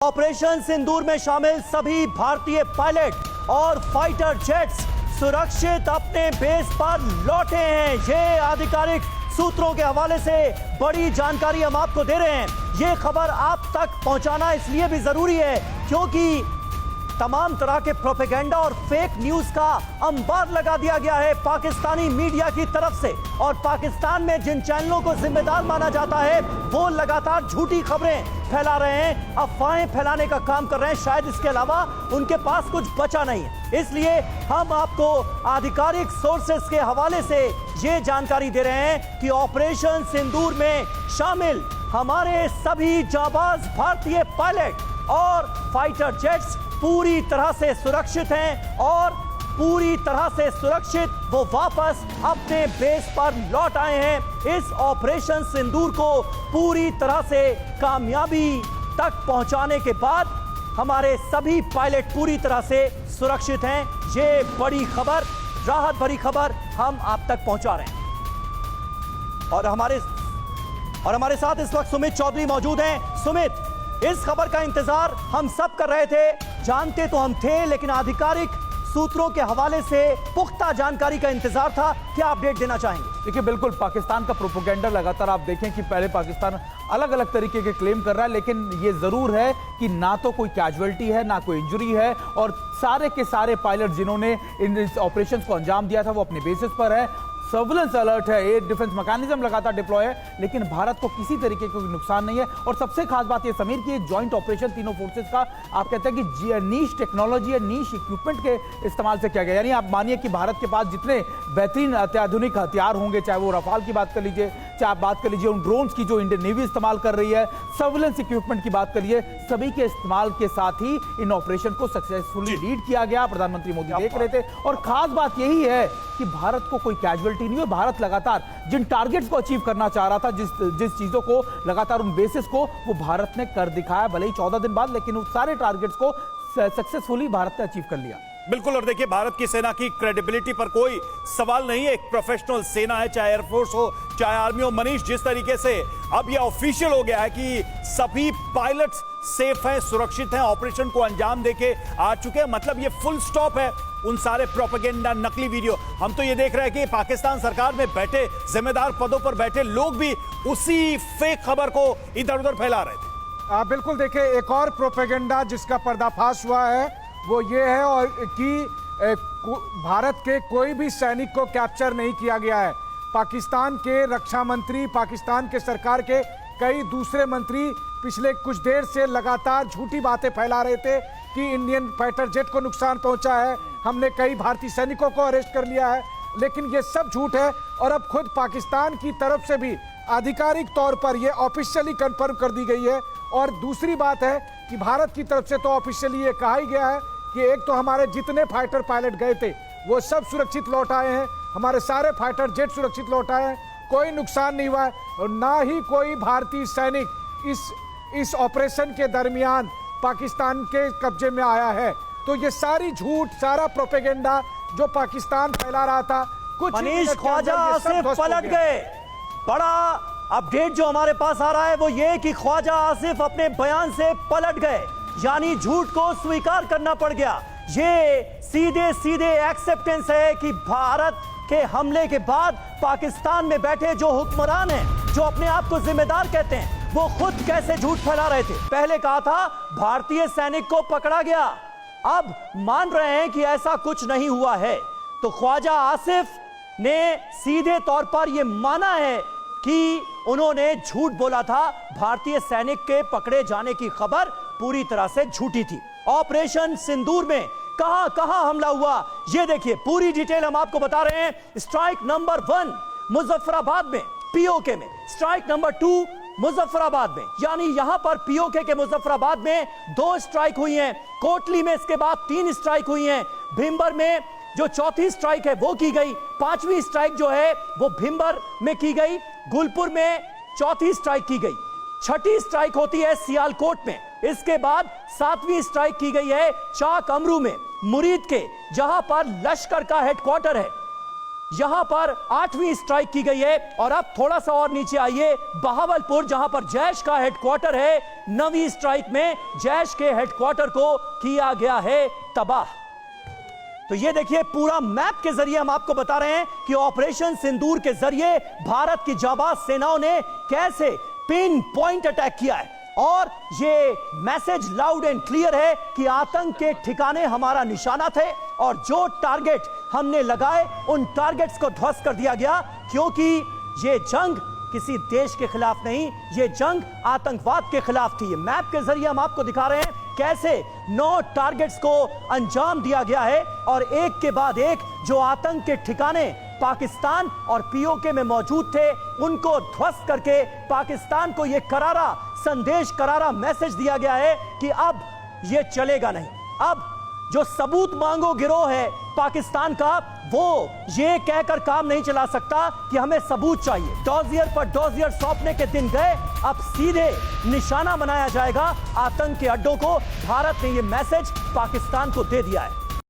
Operation सिंदूर में शामिल सभी भारतीय पायलट और फाइटर जेट्स सुरक्षित अपने बेस पर लौटे हैं। ये आधिकारिक सूत्रों के हवाले से बड़ी जानकारी हम आपको दे रहे हैं। ये खबर आप तक पहुंचाना इसलिए भी जरूरी है क्योंकि तमाम तरह के प्रोपेगेंडा और फेक न्यूज का अंबार लगा दिया गया है पाकिस्तानी मीडिया की तरफ से, और पाकिस्तान में जिन चैनलों को जिम्मेदार माना जाता है वो लगातार झूठी खबरें फैला रहे हैं, अफवाहें फैलाने का काम कर रहे हैं। शायद इसके अलावा उनके पास कुछ बचा नहीं है। इसलिए हम आपको आधिकारिक सोर्सेस के हवाले से ये जानकारी दे रहे हैं कि ऑपरेशन सिंदूर में शामिल हमारे सभी जाबाज भारतीय पायलट और फाइटर जेट्स पूरी तरह से सुरक्षित हैं और पूरी तरह से सुरक्षित वो वापस अपने बेस पर लौट आए हैं। इस ऑपरेशन सिंदूर को पूरी तरह से कामयाबी तक पहुंचाने के बाद हमारे सभी पायलट पूरी तरह से सुरक्षित हैं। ये बड़ी खबर, राहत भरी खबर हम आप तक पहुंचा रहे हैं। और हमारे साथ इस वक्त सुमित चौधरी मौजूद हैं। सुमित, इस खबर का इंतजार हम सब कर रहे थे, जानते तो हम थे, लेकिन आधिकारिक सूत्रों के हवाले से पुख्ता जानकारी का इंतजार था। क्या अपडेट देना चाहेंगे? देखिए, बिल्कुल पाकिस्तान का प्रोपेगेंडा लगातार आप देखें कि पहले पाकिस्तान अलग अलग तरीके के क्लेम कर रहा है, लेकिन ये जरूर है कि ना तो कोई कैजुअलिटी है ना कोई इंजरी है, और सारे के सारे पायलट जिन्होंने इन ऑपरेशन को अंजाम दिया था वो अपने बेसिस पर है। सर्विलेंस अलर्ट है, एयर डिफेंस मैकेनिज्म लगातार डिप्लॉय है, लेकिन भारत को किसी तरीके का नुकसान नहीं है। और सबसे खास बात ये समीर की जॉइंट ऑपरेशन तीनों फोर्सेस का आप कहते हैं कि नीश टेक्नोलॉजी या नीश इक्विपमेंट के इस्तेमाल से किया गया। यानी आप मानिए कि भारत के पास जितने बेहतरीन अत्याधुनिक हथियार होंगे, चाहे वो रफाल की बात कर लीजिए, चाहे आप बात कर लीजिए उन ड्रोन्स की जो इंडियन नेवी इस्तेमाल कर रही है, सर्विलेंस इक्विपमेंट की बात करिए, सभी के इस्तेमाल के साथ ही इन ऑपरेशन को सक्सेसफुली लीड किया गया। प्रधानमंत्री मोदी देख रहे थे, और खास बात यही है कि भारत को कोई कैजुअलिटी नहीं हुई। भारत लगातार जिन टारगेट्स को अचीव करना चाह रहा था, जिस चीजों को लगातार उन बेसिस को वो भारत ने कर दिखाया, भले ही 14 दिन बाद, लेकिन उस सारे टारगेट्स को सक्सेसफुली भारत ने अचीव कर लिया। बिल्कुल। और देखिए, भारत की सेना की क्रेडिबिलिटी पर कोई सवाल नहीं है। एक प्रोफेशनल सेना है, चाहे एयरफोर्स हो चाहे आर्मी हो। मनीष, जिस तरीके से अब यह ऑफिशियल हो गया है कि सभी पायलट्स सेफ हैं, सुरक्षित हैं, ऑपरेशन को अंजाम देके आ चुके हैं, मतलब ये फुल स्टॉप है उन सारे प्रोपेगेंडा, नकली वीडियो। हम तो ये देख रहे हैं कि पाकिस्तान सरकार में बैठे जिम्मेदार पदों पर बैठे लोग भी उसी फेक खबर को इधर उधर फैला रहे थे। बिल्कुल। देखिए, एक और प्रोपेगेंडा जिसका पर्दाफाश हुआ है वो ये है और कि भारत के कोई भी सैनिक को कैप्चर नहीं किया गया है। पाकिस्तान के रक्षा मंत्री, पाकिस्तान के सरकार के कई दूसरे मंत्री पिछले कुछ देर से लगातार झूठी बातें फैला रहे थे कि इंडियन फाइटर जेट को नुकसान पहुंचा है, हमने कई भारतीय सैनिकों को अरेस्ट कर लिया है, लेकिन ये सब झूठ है। और अब खुद पाकिस्तान की तरफ से भी आधिकारिक तौर पर यह ऑफिशियली कंफर्म कर दी गई है। और दूसरी बात है कि भारत की तरफ से तो ऑफिशियली ये कहा ही गया है कि एक तो हमारे जितने फाइटर पायलट गए थे वो सब सुरक्षित लौट आए हैं, हमारे सारे फाइटर जेट सुरक्षित लौट आए हैं, कोई नुकसान नहीं हुआ है, और ना ही कोई भारतीय सैनिक इस ऑपरेशन के दरमियान पाकिस्तान के कब्जे में आया है। तो ये सारी झूठ, सारा प्रोपेगेंडा जो पाकिस्तान फैला रहा था, कुछ मनीष, ख्वाजा आसिफ पलट गए। बड़ा अपडेट जो हमारे पास आ रहा है वो ये कि ख्वाजा आसिफ अपने बयान से पलट गए, यानी झूठ को स्वीकार करना पड़ गया। ये सीधे सीधे एक्सेप्टेंस है कि भारत के हमले के बाद पाकिस्तान में बैठे जो हुक्मरान हैं, जो अपने आप को जिम्मेदार कहते हैं, वो खुद कैसे झूठ फैला रहे थे। पहले कहा था भारतीय सैनिक को पकड़ा गया, अब मान रहे हैं कि ऐसा कुछ नहीं हुआ है। तो ख्वाजा आसिफ ने सीधे तौर पर यह माना है कि उन्होंने झूठ बोला था। भारतीय सैनिक के पकड़े जाने की खबर पूरी तरह से झूठी थी। ऑपरेशन सिंदूर में कहां कहां हमला हुआ, यह देखिए, पूरी डिटेल हम आपको बता रहे हैं। स्ट्राइक नंबर 1 मुजफ्फराबाद में, पीओके में। स्ट्राइक नंबर 2 मुजफ्फराबाद में, यानी यहां पर पीओके के मुजफ्फराबाद में 2 स्ट्राइक हुई हैं। कोटली में इसके बाद 3 स्ट्राइक हुई हैं। भिंबर में जो चौथी स्ट्राइक है वो की गई, 5वीं स्ट्राइक जो है वो भिंबर में की गई। गुलपुर में चौथी स्ट्राइक की गई। 6ठी स्ट्राइक होती है सियालकोट में। इसके बाद 7वीं स्ट्राइक की गई है चाक अमरू में, मुरीद के, जहां पर लश्कर का हेडक्वार्टर है। यहां पर 8वीं स्ट्राइक की गई है। और अब थोड़ा सा और नीचे आइए, बहावलपुर जहां पर जैश का हेडक्वार्टर है, 9वीं स्ट्राइक में जैश के हेडक्वार्टर को किया गया है तबाह। तो ये देखिए, पूरा मैप के जरिए हम आपको बता रहे हैं कि ऑपरेशन सिंदूर के जरिए भारत की जाबाज सेनाओं ने कैसे पिन पॉइंट अटैक किया है। और ये मैसेज लाउड एंड क्लियर है कि आतंक के ठिकाने हमारा निशाना थे और जो टारगेट हमने लगाए उन टारगेट्स को ध्वस्त कर दिया गया, क्योंकि ये जंग किसी देश के खिलाफ नहीं, ये जंग आतंकवाद के खिलाफ थी। मैप के जरिए हम आपको दिखा रहे हैं कैसे 9 टारगेट्स को अंजाम दिया गया है और एक के बाद एक जो आतंक के ठिकाने पाकिस्तान और पीओके में मौजूद थे उनको ध्वस्त करके पाकिस्तान को यह करारा संदेश, करारा मैसेज दिया गया है कि अब यह चलेगा नहीं। अब जो सबूत मांगो गिरोह है पाकिस्तान का, वो ये कहकर काम नहीं चला सकता कि हमें सबूत चाहिए। डॉजियर पर डॉजियर सौंपने के दिन गए, अब सीधे निशाना बनाया जाएगा आतंक के अड्डों को। भारत ने यह मैसेज पाकिस्तान को दे दिया है।